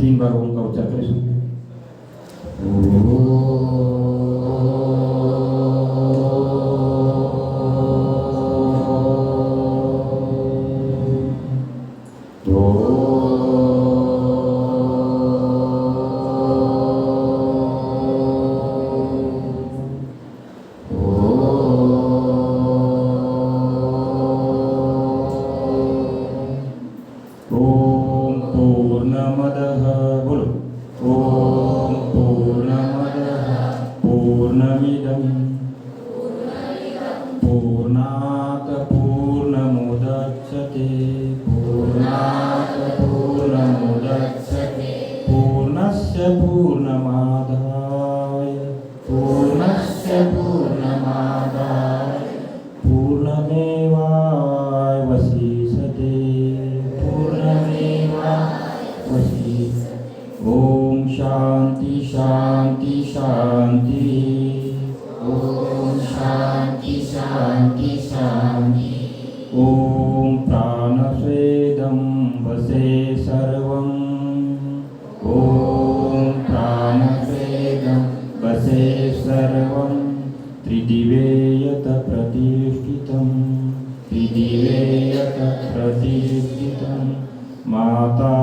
3 बार ओम का उच्चार करें। ओम पूर्णमदः बोलो ओम पूर्णमदः पूर्णमिदं पूर्णात् पूर्णमुदच्यते पूर्णात् पूर्णमुदच्यते पूर्णस्य पूर्णमादाय पूर्णस्य पूर्णमादाय पूर्णमेवावशिष्यते ओम शांति शांति शांति ओम शांति शांति शांति ओम प्राणस्वेदं वसे सर्वं ओम प्राणस्वेदं वसे सर्वं त्रिदिवे यत प्रतिष्ठितं माता